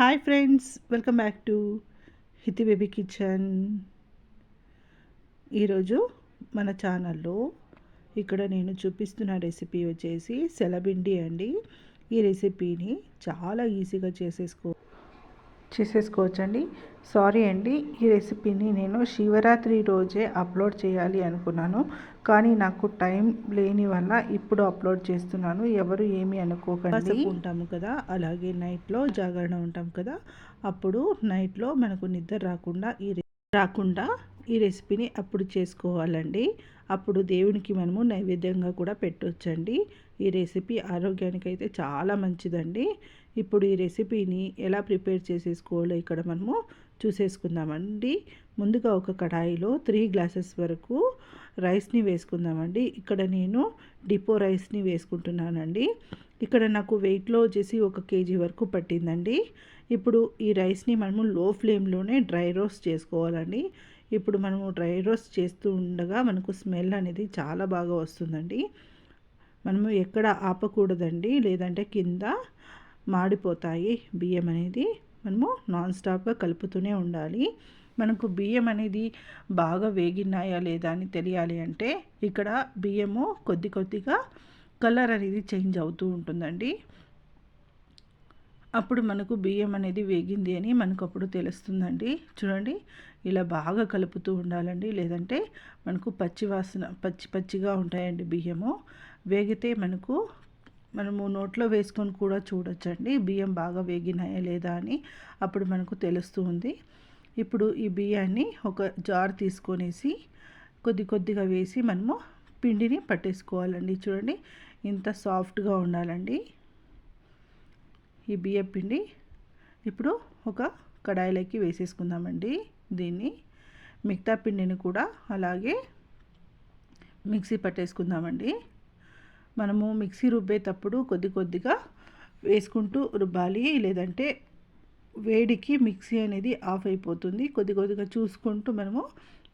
Hi friends, welcome back to Hithi baby kitchen. ఈరోజు మన ఛానల్లో ఇక్కడ నేను చూపిస్తున్న రెసిపీ వచ్చేసి సెలబిండి అండి. ఈ రెసిపీని చాలా ఈజీగా చేసేసుకోవచ్చండి. సారీ అండి, ఈ రెసిపీని నేను శివరాత్రి రోజే అప్లోడ్ చేయాలి అనుకున్నాను, కానీ నాకు టైం లేని వల్ల ఇప్పుడు అప్లోడ్ చేస్తున్నాను. ఎవరు ఏమీ అనుకోకండి. ఉంటాము కదా, అలాగే నైట్లో జాగరణ ఉంటాం కదా, అప్పుడు నైట్లో మనకు నిద్ర రాకుండా ఈ రెసిపీని అప్పుడు చేసుకోవాలండి. అప్పుడు దేవునికి మనము నైవేద్యంగా కూడా పెట్టొచ్చండి. ఈ రెసిపీ ఆరోగ్యానికి అయితే చాలా మంచిదండి. ఇప్పుడు ఈ రెసిపీని ఎలా ప్రిపేర్ చేసేసుకోవాలో ఇక్కడ మనము చూసేసుకుందామండి. ముందుగా ఒక కడాయిలో 3 గ్లాసెస్ వరకు రైస్ని వేసుకుందామండి. ఇక్కడ నేను డిపో రైస్ని వేసుకుంటున్నానండి. ఇక్కడ నాకు వెయిట్లో వచ్చేసి 1 కేజీ వరకు పట్టిందండి. ఇప్పుడు ఈ రైస్ని మనము లో ఫ్లేమ్లోనే డ్రై రోస్ట్ చేసుకోవాలండి. ఇప్పుడు మనము డ్రై రోస్ట్ చేస్తూ ఉండగా మనకు స్మెల్ అనేది చాలా బాగా వస్తుందండి. మనము ఎక్కడ ఆపకూడదండి, లేదంటే కింద మాడిపోతాయి. బియ్యం అనేది మనము నాన్ స్టాప్గా కలుపుతూనే ఉండాలి. మనకు బియ్యం అనేది బాగా వేగినాయా లేదా అని తెలియాలి అంటే ఇక్కడ బియ్యము కొద్దిగా కలర్ అనేది చేంజ్ అవుతూ ఉంటుందండి. అప్పుడు మనకు బియ్యం అనేది వేగింది అని మనకు అప్పుడు తెలుస్తుందండి. చూడండి, ఇలా బాగా కలుపుతూ ఉండాలండి, లేదంటే మనకు పచ్చిగా ఉంటాయండి. బియ్యము వేగితే మనము నోట్లో వేసుకొని కూడా చూడొచ్చండి బియ్యం బాగా వేగినాయా లేదా అని, అప్పుడు మనకు తెలుస్తుంది. ఇప్పుడు ఈ బియ్యాన్ని ఒక జార్ తీసుకొనేసి కొద్దిగా వేసి మనము పిండిని పట్టేసుకోవాలండి. చూడండి, ఇంత సాఫ్ట్గా ఉండాలండి ఈ బియ్యం పిండి. ఇప్పుడు ఒక కడాయిలోకి వేసేసుకుందామండి దీన్ని. మిగతా పిండిని కూడా అలాగే మిక్సీ పట్టేసుకుందామండి. మనము మిక్సీ రుబ్బేటప్పుడు కొద్దిగా వేసుకుంటూ రుబ్బాలి, లేదంటే వేడికి మిక్సీ అనేది ఆఫ్ అయిపోతుంది. కొద్దిగా చూసుకుంటూ మనము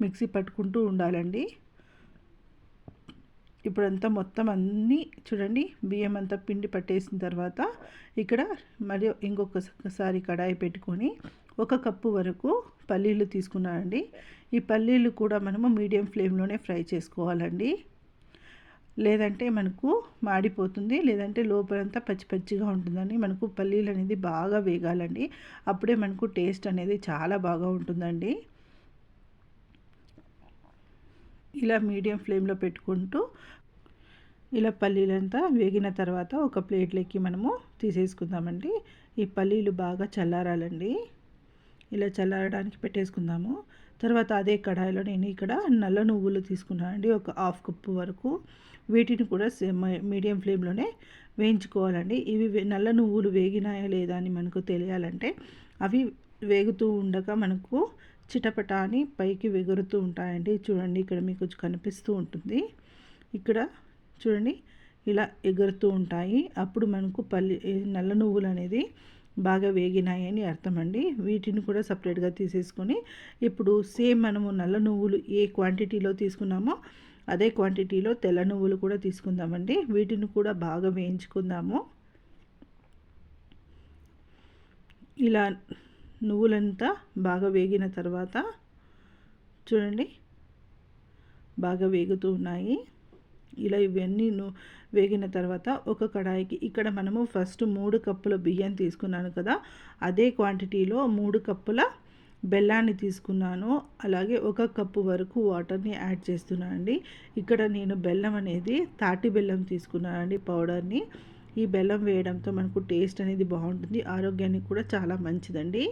మిక్సీ పట్టుకుంటూ ఉండాలండి. ఇప్పుడంతా మొత్తం అన్నీ చూడండి, బియ్యం అంతా పిండి పట్టేసిన తర్వాత ఇక్కడ మరియు ఇంకొకసారి కడాయి పెట్టుకొని 1 కప్పు వరకు పల్లీలు తీసుకున్నానండి. ఈ పల్లీలు కూడా మనము మీడియం ఫ్లేమ్లోనే ఫ్రై చేసుకోవాలండి, లేదంటే మనకు మాడిపోతుంది, లేదంటే లోపలంతా పచ్చిగా ఉంటుందండి. మనకు పల్లీలు అనేది బాగా వేగాలండి, అప్పుడే మనకు టేస్ట్ అనేది చాలా బాగా ఉంటుందండి. ఇలా మీడియం ఫ్లేమ్లో పెట్టుకుంటూ ఇలా పల్లీలంతా వేగిన తర్వాత ఒక ప్లేట్లోకి మనము తీసేసుకుందామండి. ఈ పల్లీలు బాగా చల్లారాలండి, ఇలా చల్లారడానికి పెట్టేసుకుందాము. తర్వాత అదే కడాయిలో నేను ఇక్కడ నల్ల నువ్వులు తీసుకున్నానండి, ఒక 1/2 కప్పు వరకు. వీటిని కూడా మీడియం ఫ్లేమ్లోనే వేయించుకోవాలండి. ఇవి నల్ల నువ్వులు వేగినాయా లేదా అని మనకు తెలియాలంటే అవి వేగుతూ ఉండగా మనకు చిటపట అని పైకి ఎగురుతూ ఉంటాయండి. చూడండి, ఇక్కడ మీకు కనిపిస్తూ ఉంటుంది. ఇక్కడ చూడండి, ఇలా ఎగురుతూ ఉంటాయి. అప్పుడు మనకు నల్ల నువ్వులు అనేది బాగా వేగినాయని అర్థం అండి. వీటిని కూడా సపరేట్గా తీసేసుకొని ఇప్పుడు సేమ్ మనము నల్ల నువ్వులు ఏ క్వాంటిటీలో తీసుకున్నామో అదే క్వాంటిటీలో తెల్ల నువ్వులు కూడా తీసుకుందామండి. వీటిని కూడా బాగా వేయించుకుందాము. ఇలా నువ్వులంతా బాగా వేగిన తర్వాత చూడండి, బాగా వేగుతూ ఉన్నాయి. ఇలా ఇవన్నీ వేగిన తర్వాత ఒక కడాయికి ఇక్కడ మనము ఫస్ట్ 3 కప్పుల బియ్యం తీసుకున్నాను కదా, అదే క్వాంటిటీలో 3 కప్పుల బెల్లాన్ని తీసుకున్నాను. అలాగే 1 కప్పు వరకు వాటర్ని యాడ్ చేస్తున్నానండి. ఇక్కడ నేను బెల్లం అనేది తాటి బెల్లం తీసుకున్నానండి, పౌడర్ని. ఈ బెల్లం వేయడంతో మనకు టేస్ట్ అనేది బాగుంటుంది, ఆరోగ్యానికి కూడా చాలా మంచిదండి.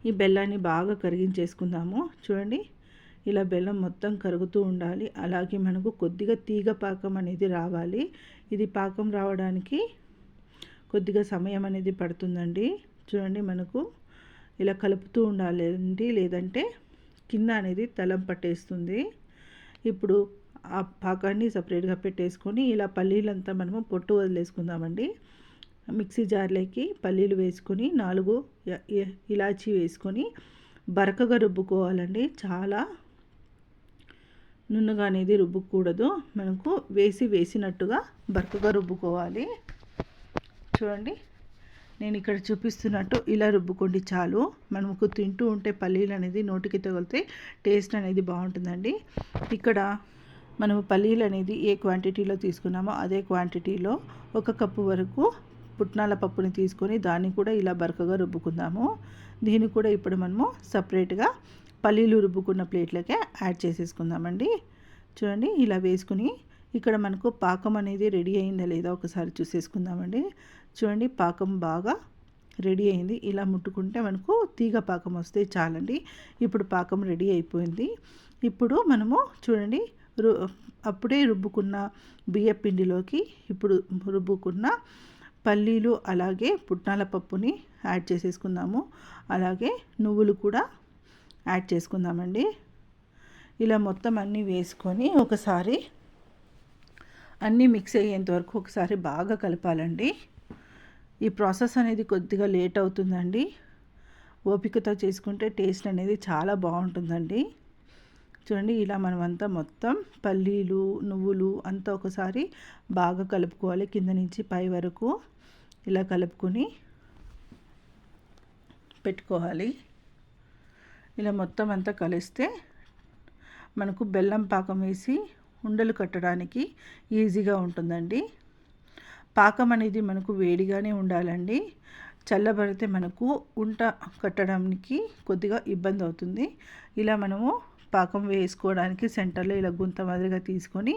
ఈ బెల్లాన్ని బాగా కరిగించేసుకుందాము. చూడండి, ఇలా బెల్లం మొత్తం కరుగుతూ ఉండాలి. అలాగే మనకు కొద్దిగా తీగ పాకం అనేది రావాలి. ఇది పాకం రావడానికి కొద్దిగా సమయం అనేది పడుతుందండి. చూడండి, మనకు ఇలా కలుపుతూ ఉండాలండి, లేదంటే కింద అనేది తలం పట్టేస్తుంది. ఇప్పుడు ఆ పాకాన్ని సపరేట్గా పెట్టేసుకొని ఇలా పల్లీలంతా మనము పొట్టు వదిలేసుకుందామండి. మిక్సీ జార్లోకి పల్లీలు వేసుకొని 4 ఇలాచీ వేసుకొని బరకగా రుబ్బుకోవాలండి. చాలా నున్నగా అనేది రుబ్బకూడదు, మనకు వేసినట్టుగా బరకగా రుబ్బుకోవాలి. చూడండి, నేను ఇక్కడ చూపిస్తున్నట్టు ఇలా రుబ్బుకోండి చాలు. మనకు తింటూ ఉంటే పల్లీలు అనేది నోటికి తగిలితే టేస్ట్ అనేది బాగుంటుందండి. ఇక్కడ మనము పల్లీలు అనేది ఏ క్వాంటిటీలో తీసుకున్నామో అదే క్వాంటిటీలో 1 కప్పు వరకు పుట్నాల పప్పుని తీసుకొని దాన్ని కూడా ఇలా బరకగా రుబ్బుకుందాము. దీన్ని కూడా ఇప్పుడు మనము సపరేట్గా పల్లీలు రుబ్బుకున్న ప్లేట్లకే యాడ్ చేసేసుకుందామండి. చూడండి ఇలా వేసుకుని ఇక్కడ మనకు పాకం అనేది రెడీ అయిందా లేదా ఒకసారి చూసేసుకుందామండి. చూడండి పాకం బాగా రెడీ అయింది. ఇలా ముట్టుకుంటే మనకు తీగ పాకం వస్తే చాలండి. ఇప్పుడు పాకం రెడీ అయిపోయింది. ఇప్పుడు మనము చూడండి అప్పుడే రుబ్బుకున్న బియ్య పిండిలోకి ఇప్పుడు రుబ్బుకున్న పల్లీలు అలాగే పుట్నాల పప్పుని యాడ్ చేసేసుకుందాము. అలాగే నువ్వులు కూడా యాడ్ చేసుకుందామండి. ఇలా మొత్తం అన్నీ వేసుకొని ఒకసారి అన్నీ మిక్స్ అయ్యేంత వరకు ఒకసారి బాగా కలపాలండి. ఈ ప్రాసెస్ అనేది కొద్దిగా లేట్ అవుతుందండి. ఓపికతో చేసుకుంటే టేస్ట్ అనేది చాలా బాగుంటుందండి. చూడండి ఇలా మనమంతా మొత్తం పల్లీలు నువ్వులు అంతా ఒకసారి బాగా కలుపుకోవాలి. కింద నుంచి పై వరకు ఇలా కలుపుకొని పెట్టుకోవాలి. ఇలా మొత్తం అంతా కలిస్తే మనకు బెల్లం పాకం వేసి ఉండలు కట్టడానికి ఈజీగా ఉంటుందండి. పాకం అనేది మనకు వేడిగానే ఉండాలండి. చల్లబడితే మనకు ఉంట కట్టడానికి కొద్దిగా ఇబ్బంది అవుతుంది. ఇలా మనము పాకం వేసుకోవడానికి సెంటర్లో ఇలా గుంత మాదిరిగా తీసుకొని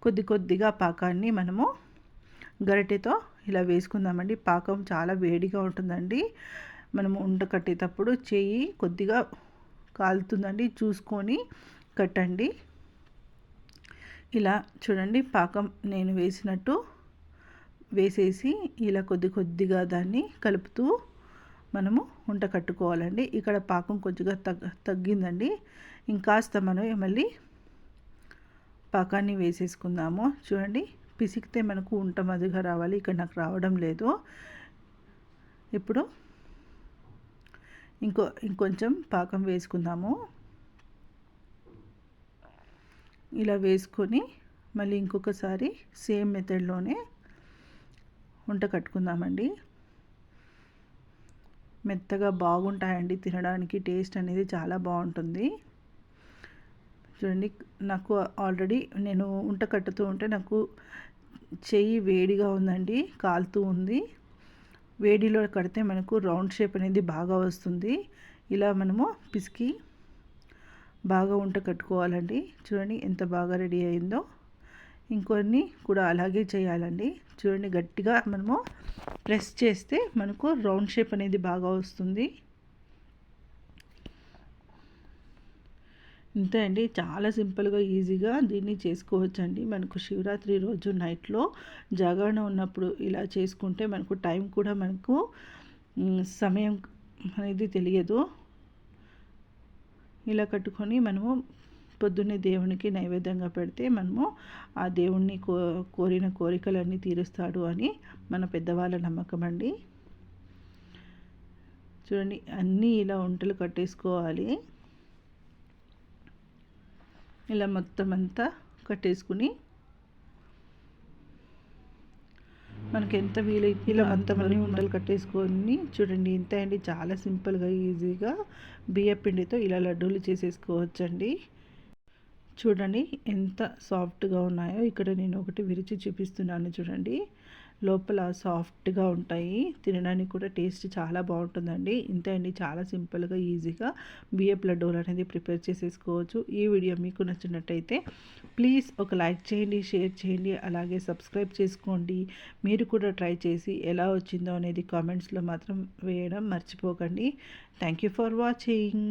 కొద్దిగా పాకాన్ని మనము గరిటెతో ఇలా వేసుకుందామండి. పాకం చాలా వేడిగా ఉంటుందండి. మనము ఉంట కట్టేటప్పుడు చెయ్యి కొద్దిగా కాలుతుందండి, చూసుకొని కట్టండి. ఇలా చూడండి పాకం నేను వేసినట్టు వేసేసి ఇలా కొద్దిగా దాన్ని కలుపుతూ మనము ఉంట కట్టుకోవాలండి. ఇక్కడ పాకం కొద్దిగా తగ్గిందండి. ఇంకాస్త మనం మళ్ళీ పాకాన్ని వేసేసుకుందాము. చూడండి పిసికితే మనకు ఉంట మాదిరిగా రావాలి. ఇక్కడ నాకు రావడం లేదు. ఇప్పుడు ఇంకొంచెం పాకం వేసుకుందాము. ఇలా వేసుకొని మళ్ళీ ఇంకొకసారి సేమ్ మెథడ్లోనే ఉంట కట్టుకుందామండి. మెత్తగా బాగుంటాయండి తినడానికి. టేస్ట్ అనేది చాలా బాగుంటుంది. చూడండి నాకు ఆల్రెడీ నేను ఉంట కట్టుతూ ఉంటే నాకు చెయ్యి వేడిగా ఉందండి, కాలుతూ ఉంది. వేడిలో కడితే మనకు రౌండ్ షేప్ అనేది బాగా వస్తుంది. ఇలా మనము పిసికి బాగా ఉంట కట్టుకోవాలండి. చూడండి ఎంత బాగా రెడీ అయిందో. ఇంకొన్ని కూడా అలాగే చేయాలండి. చూడండి గట్టిగా మనము ప్రెస్ చేస్తే మనకు రౌండ్ షేప్ అనేది బాగా వస్తుంది. ఇంతే అండి, చాలా సింపుల్గా ఈజీగా దీన్ని చేసుకోవచ్చండి. మనకు శివరాత్రి రోజు నైట్లో జాగరణ ఉన్నప్పుడు ఇలా చేసుకుంటే మనకు టైం కూడా మనకు సమయం అనేది తెలియదు. ఇలా కట్టుకొని మనము పొద్దున్నే దేవునికి నైవేద్యంగా పెడితే మనము ఆ దేవుణ్ణి కోరిన కోరికలన్నీ తీరుస్తాడు అని మన పెద్దవాళ్ళ నమ్మకం అండి. చూడండి అన్నీ ఇలా వంటలు కట్టేసుకోవాలి. ఇలా మొత్తం అంతా కట్టేసుకుని మనకి ఎంత వీలైతే ఇలా అంత మళ్ళీ ఉండలు కట్టేసుకొని చూడండి ఇంత అండి. చాలా సింపుల్గా ఈజీగా బియ్య పిండితో ఇలా లడ్డూలు చేసేసుకోవచ్చండి. చూడండి ఎంత సాఫ్ట్గా ఉన్నాయో. ఇక్కడ నేను ఒకటి విరిచి చూపిస్తున్నాను చూడండి. లోపల సాఫ్ట్గా ఉంటాయి, తినడానికి కూడా టేస్ట్ చాలా బాగుంటుందండి. ఇంతే అండి, చాలా సింపుల్గా ఈజీగా బియ్యపు లడ్డూలు అనేది ప్రిపేర్ చేసేసుకోవచ్చు. ఈ వీడియో మీకు నచ్చినట్టయితే ప్లీజ్ ఒక లైక్ చేయండి, షేర్ చేయండి, అలాగే సబ్స్క్రైబ్ చేసుకోండి. మీరు కూడా ట్రై చేసి ఎలా వచ్చిందో అనేది కామెంట్స్లో మాత్రం వేయడం మర్చిపోకండి. Thank you for watching.